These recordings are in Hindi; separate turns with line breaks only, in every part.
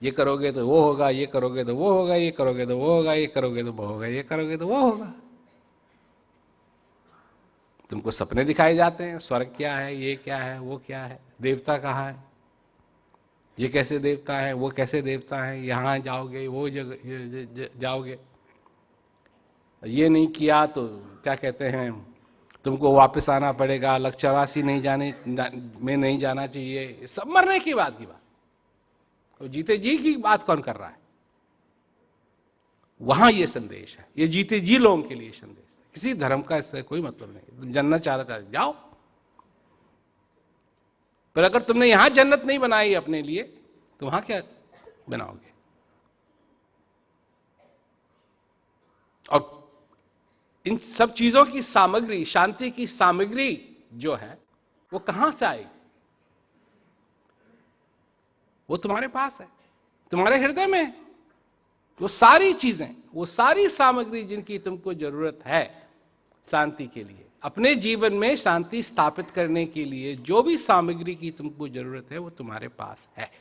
ये करोगे तो वो होगा, ये करोगे तो वो होगा, ये करोगे तो वो होगा, ये करोगे तो वो होगा, ये करोगे तो वो होगा। तुमको सपने दिखाए जाते हैं, स्वर्ग क्या है, ये क्या है, वो क्या है, देवता कहाँ है, ये कैसे देवता है, वो कैसे देवता है, यहाँ जाओगे, वो जगह जाओगे, ये नहीं किया तो क्या कहते हैं, तुमको वापस आना पड़ेगा, अलग 84 नहीं में नहीं जाना चाहिए। सब मरने की बात तो जीते जी की बात कौन कर रहा है? वहां ये संदेश है, ये जीते जी लोगों के लिए संदेश है। किसी धर्म का इससे कोई मतलब नहीं। तुम जन्नत चाहता है जाओ, पर अगर तुमने यहां जन्नत नहीं बनाई अपने लिए तो वहां क्या बनाओगे? और इन सब चीजों की सामग्री, शांति की सामग्री जो है वो कहां से आएगी? वो तुम्हारे पास है, तुम्हारे हृदय में है। वो सारी चीजें, वो सारी सामग्री जिनकी तुमको जरूरत है शांति के लिए, अपने जीवन में शांति स्थापित करने के लिए जो भी सामग्री की तुमको जरूरत है वो तुम्हारे पास है।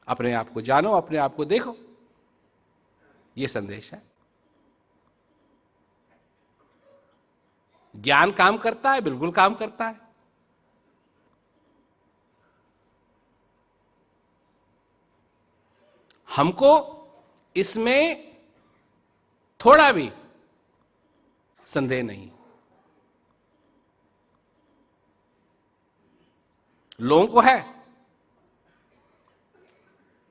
अपने आप को जानो, अपने आप को देखो, ये संदेश है। ज्ञान काम करता है, बिल्कुल काम करता है। हमको इसमें थोड़ा भी संदेह नहीं। लोगों को है,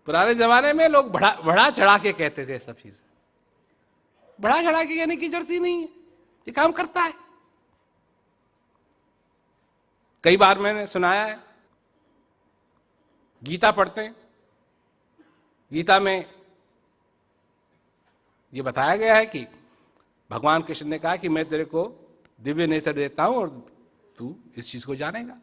पुराने जमाने में लोग बढ़ा बढ़ा चढ़ा के कहते थे सब चीजें। बढ़ा चढ़ा के कहने की जरूरत ही नहीं है, ये काम करता है। कई बार मैंने सुनाया है, गीता पढ़ते हैं, गीता में ये बताया गया है कि भगवान कृष्ण ने कहा कि मैं तेरे को दिव्य नेत्र देता हूं और तू इस चीज को जानेगा।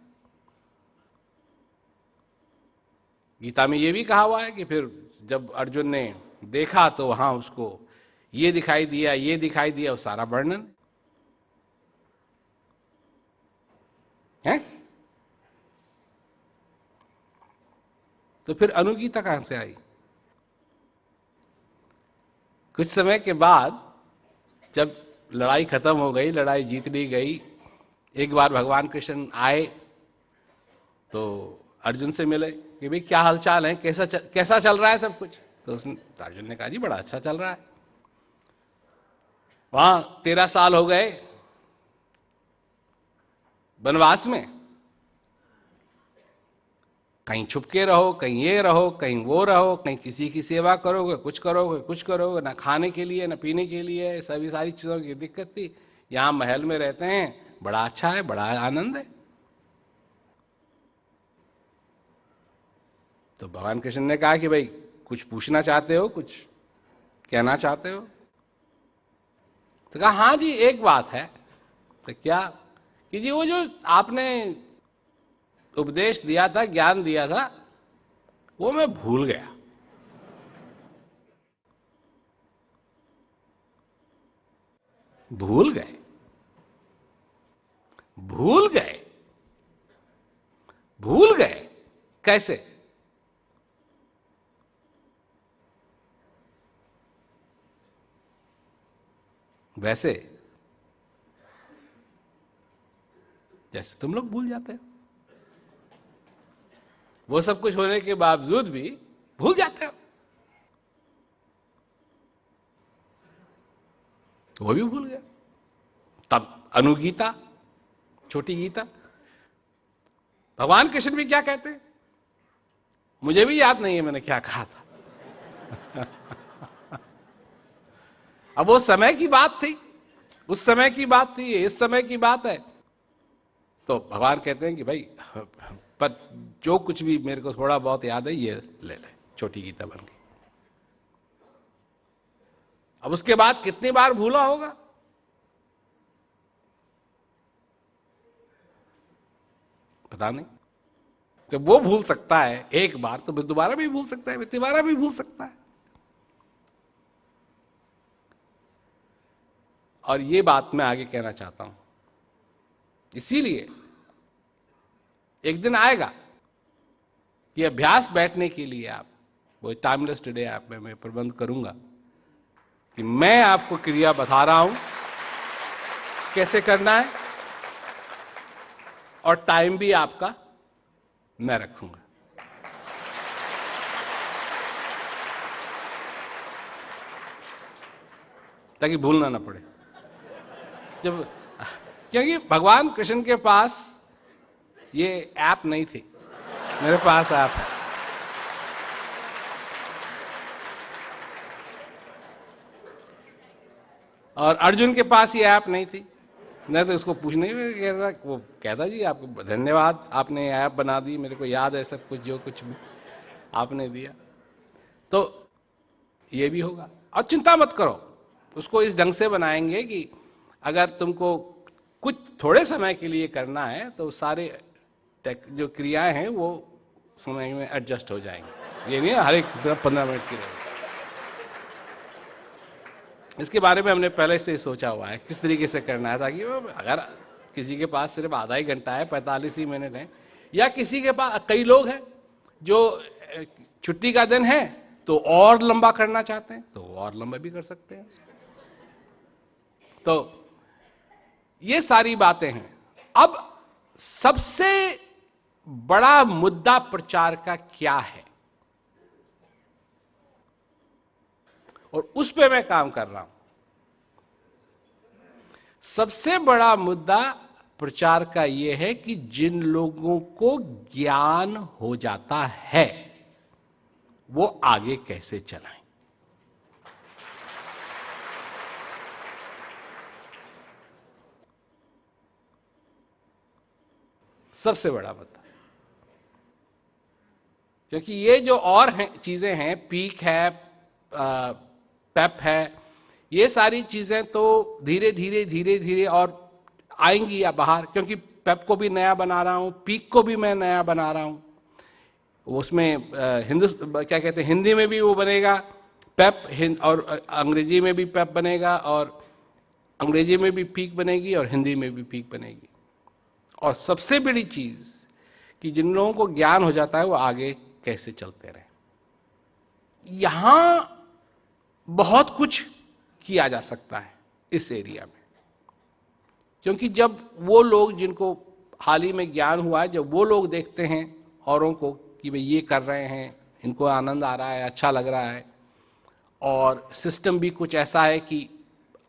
गीता में ये भी कहा हुआ है कि फिर जब अर्जुन ने देखा तो वहां उसको ये दिखाई दिया, ये दिखाई दिया, वो सारा वर्णन है। तो फिर अनुगीता कहां से आई? कुछ समय के बाद जब लड़ाई खत्म हो गई, लड़ाई जीत ली गई, एक बार भगवान कृष्ण आए तो अर्जुन से मिले कि भाई क्या हालचाल है, कैसा चल रहा है सब कुछ। तो अर्जुन ने कहा जी बड़ा अच्छा चल रहा है। वहां 13 साल हो गए वनवास में, कहीं छुपके रहो, कहीं ये रहो, कहीं वो रहो, कहीं किसी की सेवा करोगे, कुछ करोगे, कुछ करोगे, ना खाने के लिए ना पीने के लिए, सभी सारी चीज़ों की दिक्कत थी। यहाँ महल में रहते हैं, बड़ा अच्छा है, बड़ा आनंद है। तो भगवान कृष्ण ने कहा कि भाई कुछ पूछना चाहते हो, कुछ कहना चाहते हो? तो कहा हाँ जी एक बात है। तो क्या? कि जी वो जो आपने उपदेश दिया था, ज्ञान दिया था, वो मैं भूल गया। भूल गए? भूल गए? भूल गए कैसे? वैसे जैसे तुम लोग भूल जाते हो। वो सब कुछ होने के बावजूद भी भूल जाते हो। वो भी भूल गया। तब अनुगीता, छोटी गीता, भगवान कृष्ण भी क्या कहते हैं, मुझे भी याद नहीं है मैंने क्या कहा था। अब वो समय की बात थी, उस समय की बात थी, इस समय की बात है। तो भगवान कहते हैं कि भाई पर जो कुछ भी मेरे को थोड़ा बहुत याद है ये ले ले, छोटी गीता बन गई। अब उसके बाद कितनी बार भूला होगा पता नहीं। तो वो भूल सकता है एक बार, तो दोबारा भी भूल सकता है, तिबारा भी भूल सकता है। और ये बात मैं आगे कहना चाहता हूं। इसीलिए एक दिन आएगा कि अभ्यास बैठने के लिए आप वो टाइमलेस टुडे ऐप में मैं प्रबंध करूंगा कि मैं आपको क्रिया बता रहा हूं कैसे करना है, और टाइम भी आपका मैं रखूंगा। ताकि भूलना ना पड़े। जब क्योंकि भगवान कृष्ण के पास ये ऐप नहीं थी, मेरे पास ऐप है। और अर्जुन के पास ये ऐप नहीं थी, नहीं तो उसको पूछने में कहता, वो कहता जी आपको धन्यवाद, आपने ऐप बना दी, मेरे को याद है सब कुछ, जो कुछ भी आपने दिया। तो ये भी होगा। और चिंता मत करो, उसको इस ढंग से बनाएंगे कि अगर तुमको कुछ थोड़े समय के लिए करना है तो सारे जो क्रियाएं हैं वो समय में एडजस्ट हो जाएंगे। ये नहीं हर एक 15 मिनट की रहेगी। इसके बारे में हमने पहले से ही सोचा हुआ है किस तरीके से करना है, ताकि अगर किसी के पास सिर्फ आधा ही घंटा है, 45 ही मिनट है, या किसी के पास कई लोग हैं जो छुट्टी का दिन है तो और लंबा करना चाहते हैं तो और लंबा भी कर सकते हैं। तो ये सारी बातें हैं। अब सबसे बड़ा मुद्दा प्रचार का क्या है, और उस पे मैं काम कर रहा हूं। सबसे बड़ा मुद्दा प्रचार का यह है कि जिन लोगों को ज्ञान हो जाता है वो आगे कैसे चलाएं। सबसे बड़ा मुद्दा, क्योंकि ये जो और हैं चीजें हैं, पीक है, पेप है, ये सारी चीजें तो धीरे धीरे धीरे धीरे और आएंगी या बाहर, क्योंकि पेप को भी नया बना रहा हूं, पीक को भी मैं नया बना रहा हूं। उसमें क्या कहते हैं, हिंदी में भी वो बनेगा पेप, और अंग्रेजी में भी पेप बनेगा, और अंग्रेजी में भी पीक बनेगी और हिंदी में भी पीक बनेगी। और सबसे बड़ी चीज कि जिन लोगों को ज्ञान हो जाता है वो आगे कैसे चलते रहे। यहां बहुत कुछ किया जा सकता है इस एरिया में, क्योंकि जब वो लोग जिनको हाल ही में ज्ञान हुआ है, जब वो लोग देखते हैं औरों को कि भाई ये कर रहे हैं, इनको आनंद आ रहा है, अच्छा लग रहा है, और सिस्टम भी कुछ ऐसा है कि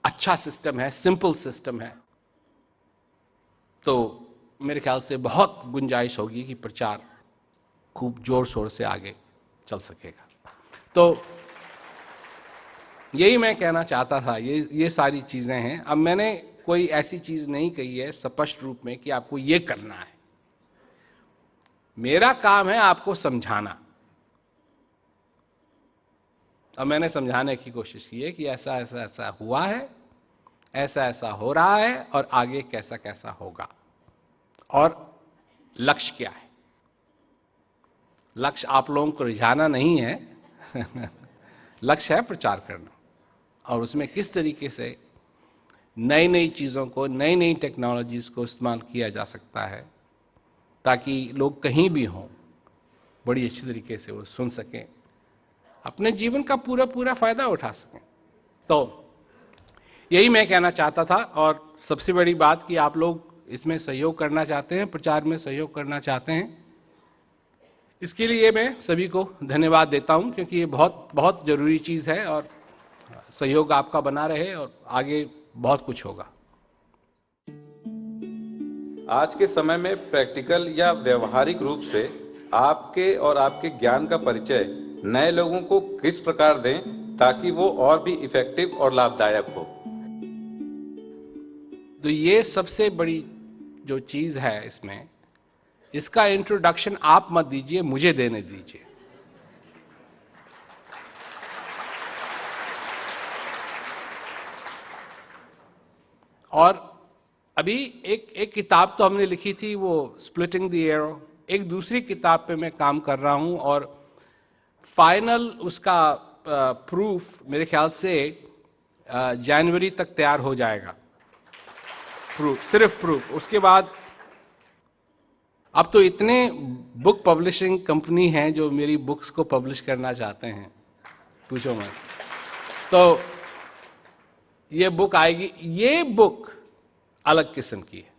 अच्छा सिस्टम है, सिंपल सिस्टम है, तो मेरे ख्याल से बहुत गुंजाइश होगी कि प्रचार खूब जोर शोर से आगे चल सकेगा। तो यही मैं कहना चाहता था। ये सारी चीजें हैं। अब मैंने कोई ऐसी चीज नहीं कही है स्पष्ट रूप में कि आपको ये करना है। मेरा काम है आपको समझाना। अब मैंने समझाने की कोशिश की है कि ऐसा ऐसा ऐसा हुआ है, ऐसा ऐसा हो रहा है, और आगे कैसा कैसा होगा, और लक्ष्य क्या है। लक्ष्य आप लोगों को रिझाना नहीं है लक्ष्य है प्रचार करना, और उसमें किस तरीके से नई नई चीज़ों को, नई नई टेक्नोलॉजीज़ को इस्तेमाल किया जा सकता है ताकि लोग कहीं भी हों बड़ी अच्छी तरीके से वो सुन सकें, अपने जीवन का पूरा पूरा फायदा उठा सकें। तो यही मैं कहना चाहता था। और सबसे बड़ी बात कि आप लोग इसमें सहयोग करना चाहते हैं, प्रचार में सहयोग करना चाहते हैं, इसके लिए मैं सभी को धन्यवाद देता हूं, क्योंकि ये बहुत बहुत ज़रूरी चीज़ है, और सहयोग आपका बना रहे और आगे बहुत कुछ होगा।
आज के समय में प्रैक्टिकल या व्यवहारिक रूप से आपके और आपके ज्ञान का परिचय नए लोगों को किस प्रकार दें ताकि वो और भी इफेक्टिव और लाभदायक हो।
तो ये सबसे बड़ी जो चीज़ है इसमें, इसका इंट्रोडक्शन आप मत दीजिए, मुझे देने दीजिए। और अभी एक किताब तो हमने लिखी थी, वो स्प्लिटिंग द एरो। एक दूसरी किताब पे मैं काम कर रहा हूँ, और फाइनल उसका प्रूफ मेरे ख्याल से जनवरी तक तैयार हो जाएगा। प्रूफ, सिर्फ प्रूफ। उसके बाद अब तो इतने बुक पब्लिशिंग कंपनी हैं जो मेरी बुक्स को पब्लिश करना चाहते हैं, पूछो मत। तो ये बुक आएगी, ये बुक अलग किस्म की है,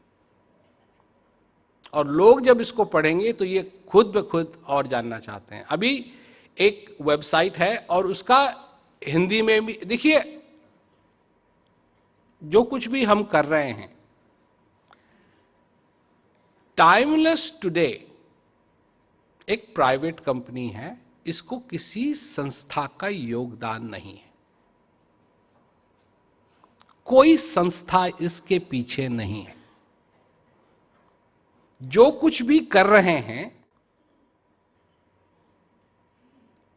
और लोग जब इसको पढ़ेंगे तो ये खुद ब खुद और जानना चाहते हैं। अभी एक वेबसाइट है और उसका हिंदी में भी, देखिए जो कुछ भी हम कर रहे हैं, टाइमलेस टुडे एक प्राइवेट कंपनी है, इसको किसी संस्था का योगदान नहीं है, कोई संस्था इसके पीछे नहीं है। जो कुछ भी कर रहे हैं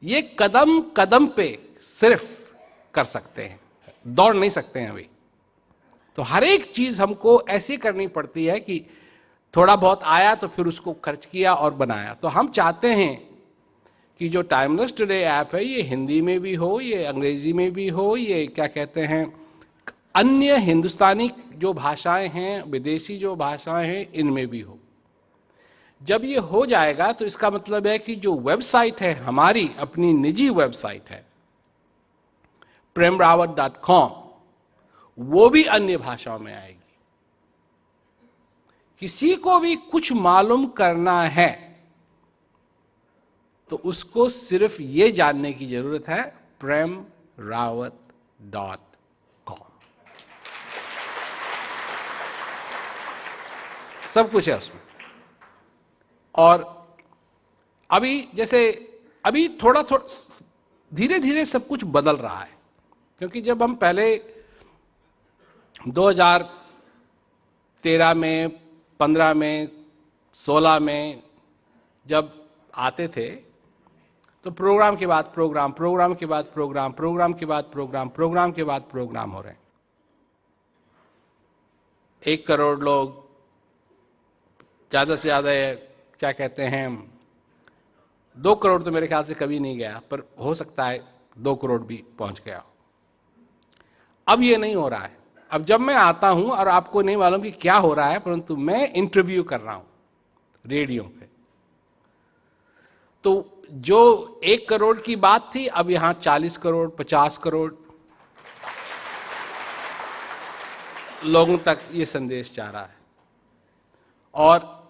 ये कदम कदम पे सिर्फ कर सकते हैं, दौड़ नहीं सकते हैं अभी। तो हर एक चीज हमको ऐसी करनी पड़ती है कि थोड़ा बहुत आया तो फिर उसको खर्च किया और बनाया। तो हम चाहते हैं कि जो टाइमलेस टुडे ऐप है ये हिंदी में भी हो, ये अंग्रेजी में भी हो, ये क्या कहते हैं अन्य हिंदुस्तानी जो भाषाएं हैं, विदेशी जो भाषाएं हैं, इनमें भी हो। जब ये हो जाएगा तो इसका मतलब है कि जो वेबसाइट है हमारी अपनी निजी वेबसाइट है premrawat.com, वो भी अन्य भाषाओं में आएगी। किसी को भी कुछ मालूम करना है तो उसको सिर्फ ये जानने की जरूरत है premrawat.com, सब कुछ है उसमें। और अभी जैसे अभी थोड़ा धीरे धीरे सब कुछ बदल रहा है, क्योंकि जब हम पहले 2013 में, 15 में, 16 में जब आते थे तो प्रोग्राम के बाद प्रोग्राम, प्रोग्राम के बाद प्रोग्राम, प्रोग्राम के बाद प्रोग्राम, प्रोग्राम के बाद प्रोग्राम हो रहे हैं। 1 करोड़ लोग, ज्यादा से ज्यादा क्या कहते हैं 2 करोड़ तो मेरे ख्याल से कभी नहीं गया, पर हो सकता है 2 करोड़ भी पहुंच गया हो। अब ये नहीं हो रहा है। अब जब मैं आता हूं और आपको नहीं मालूम कि क्या हो रहा है, परंतु मैं इंटरव्यू कर रहा हूं रेडियो पे, तो जो 1 करोड़ की बात थी अब यहां 40 करोड़, 50 करोड़ लोगों तक ये संदेश जा रहा है। और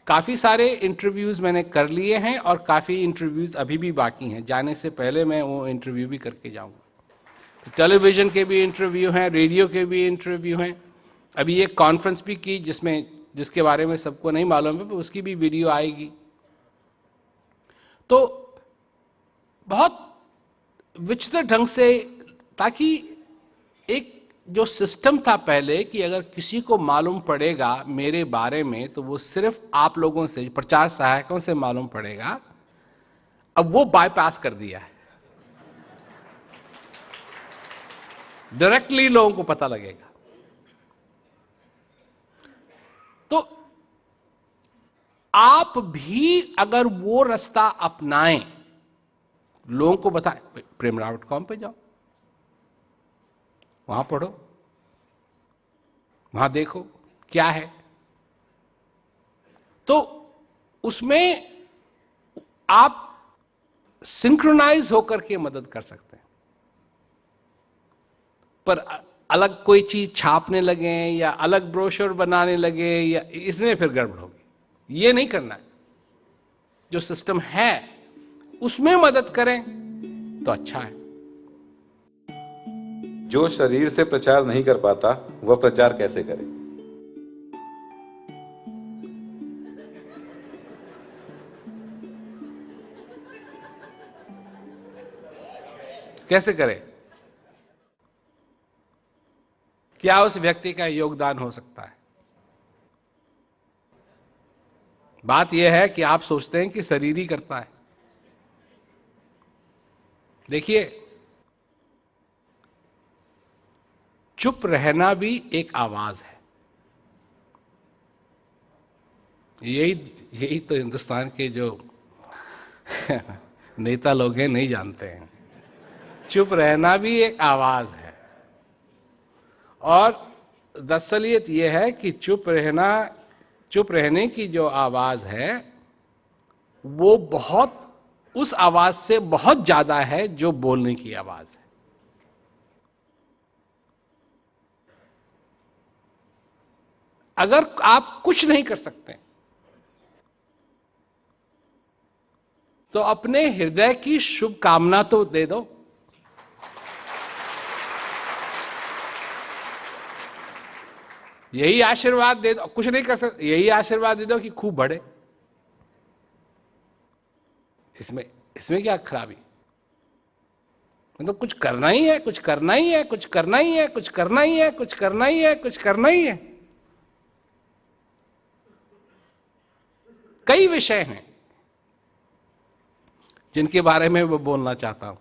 काफ़ी सारे इंटरव्यूज़ मैंने कर लिए हैं और काफ़ी इंटरव्यूज़ अभी भी बाकी हैं। जाने से पहले मैं वो इंटरव्यू भी करके जाऊंगा। तो टेलीविज़न के भी इंटरव्यू हैं, रेडियो के भी इंटरव्यू हैं। अभी एक कॉन्फ्रेंस भी की जिसके बारे में सबको नहीं मालूम है, उसकी भी वीडियो आएगी। तो बहुत विचित्र ढंग से, ताकि एक जो सिस्टम था पहले कि अगर किसी को मालूम पड़ेगा मेरे बारे में तो वो सिर्फ आप लोगों से, प्रचार सहायकों से मालूम पड़ेगा, अब वो बाईपास कर दिया है। डायरेक्टली लोगों को पता लगेगा। तो आप भी अगर वो रास्ता अपनाएं, लोगों को बताएं, premrawat.com पे जाओ, वहां पढ़ो, वहां देखो क्या है, तो उसमें आप सिंक्रोनाइज होकर के मदद कर सकते हैं। पर अलग कोई चीज छापने लगे या अलग ब्रोशर बनाने लगे, या इसमें फिर गड़बड़ होगी। ये नहीं करना है। जो सिस्टम है उसमें मदद करें तो अच्छा है।
जो शरीर से प्रचार नहीं कर पाता वह प्रचार कैसे करे?
कैसे करे? क्या उस व्यक्ति का योगदान हो सकता है? बात यह है कि आप सोचते हैं कि शरीर ही करता है। देखिए, चुप रहना भी एक आवाज है। यही तो हिंदुस्तान के जो नेता लोग हैं नहीं जानते हैं। चुप रहना भी एक आवाज है। और दरअसलियत यह है कि चुप रहना चुप रहने की जो आवाज है वो बहुत, उस आवाज से बहुत ज्यादा है जो बोलने की आवाज है। अगर आप कुछ नहीं कर सकते तो अपने हृदय की शुभकामना तो दे दो। यही आशीर्वाद दे दो, कुछ नहीं कर सकते, यही आशीर्वाद दे दो कि खूब बढ़े। इसमें इसमें क्या खराबी? मतलब कुछ करना ही है, कुछ करना ही है, कुछ करना ही है, कुछ करना ही है, कुछ करना ही है, कुछ करना ही है। कई विषय हैं जिनके बारे में मैं बोलना चाहता हूं,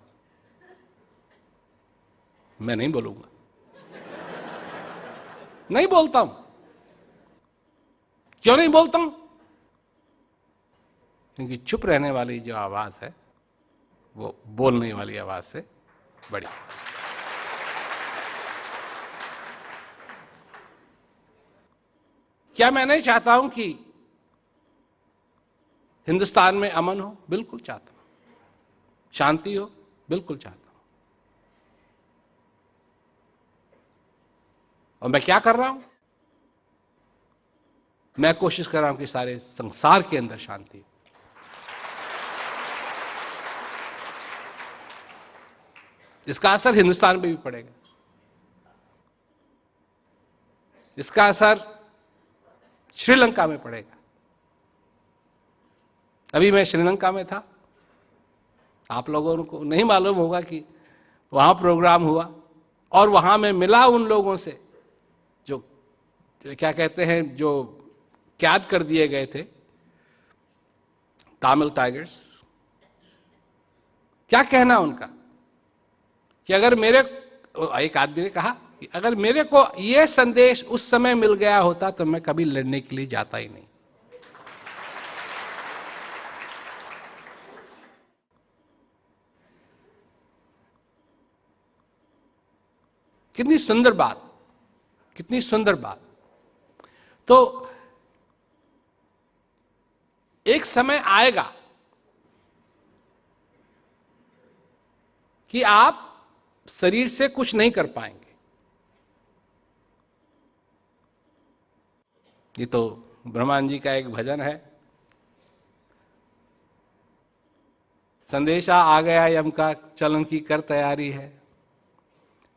मैं नहीं बोलूंगा, नहीं बोलता हूं। क्यों नहीं बोलता हूं? क्योंकि चुप रहने वाली जो आवाज है वो बोलने वाली आवाज से बड़ी। क्या मैं नहीं चाहता हूं कि हिंदुस्तान में अमन हो? बिल्कुल चाहता हूं। शांति हो? बिल्कुल चाहता हूं। और मैं क्या कर रहा हूं? मैं कोशिश कर रहा हूं कि सारे संसार के अंदर शांति हो। इसका असर हिंदुस्तान पे भी पड़ेगा। इसका असर श्रीलंका में पड़ेगा। अभी मैं श्रीलंका में था, आप लोगों को नहीं मालूम होगा कि वहां प्रोग्राम हुआ और वहां मैं मिला उन लोगों से जो क्या कहते हैं, जो कैद कर दिए गए थे, तमिल टाइगर्स। क्या कहना उनका कि अगर मेरे, एक आदमी ने कहा कि अगर मेरे को यह संदेश उस समय मिल गया होता तो मैं कभी लड़ने के लिए जाता ही नहीं। कितनी सुंदर बात, कितनी सुंदर बात। तो एक समय आएगा कि आप शरीर से कुछ नहीं कर पाएंगे। ये तो ब्रह्मानंद जी का एक भजन है, संदेशा आ गया यम का, चलन की कर तैयारी है,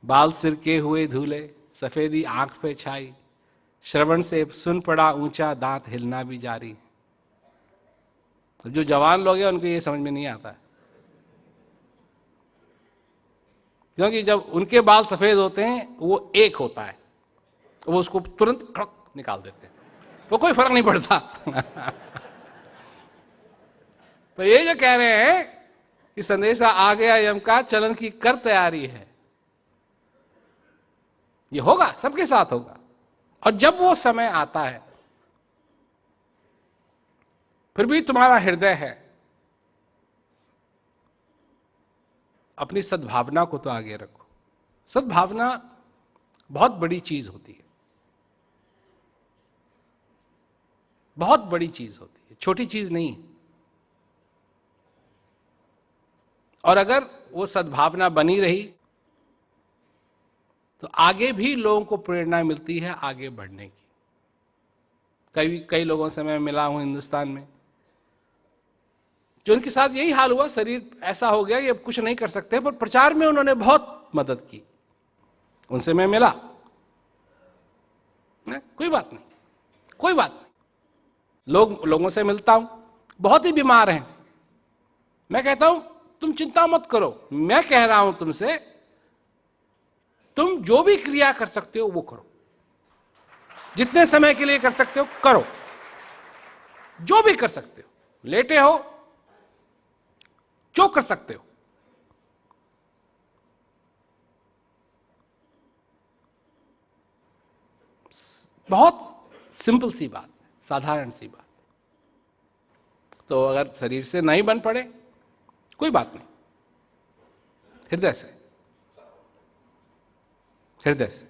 बाल सिर के हुए धूले, सफेदी आंख पे छाई, श्रवण से सुन पड़ा ऊंचा, दांत हिलना भी जारी। तो जो जवान लोग हैं उनको ये समझ में नहीं आता है, क्योंकि जब उनके बाल सफेद होते हैं वो एक होता है, वो उसको तुरंत खड़क निकाल देते हैं, वो कोई फर्क नहीं पड़ता। तो ये जो कह रहे हैं कि संदेशा आ गया यम का, चलन की कर तैयारी है, ये होगा, सबके साथ होगा। और जब वो समय आता है, फिर भी तुम्हारा हृदय है, अपनी सद्भावना को तो आगे रखो। सद्भावना बहुत बड़ी चीज होती है, बहुत बड़ी चीज होती है, छोटी चीज नहीं। और अगर वो सद्भावना बनी रही तो आगे भी लोगों को प्रेरणा मिलती है आगे बढ़ने की। कई लोगों से मैं मिला हूं हिंदुस्तान में, जो उनके साथ यही हाल हुआ, शरीर ऐसा हो गया कि अब कुछ नहीं कर सकते, पर प्रचार में उन्होंने बहुत मदद की। उनसे मैं मिला, कोई बात नहीं, कोई बात नहीं। लोगों से मिलता हूं, बहुत ही बीमार हैं, मैं कहता हूं तुम चिंता मत करो, मैं कह रहा हूं तुमसे, तुम जो भी क्रिया कर सकते हो वो करो, जितने समय के लिए कर सकते हो करो, जो भी कर सकते हो, लेटे हो, जो कर सकते हो। बहुत सिंपल सी बात, साधारण सी बात। तो अगर शरीर से नहीं बन पड़े कोई बात नहीं, हृदय से, हृदय से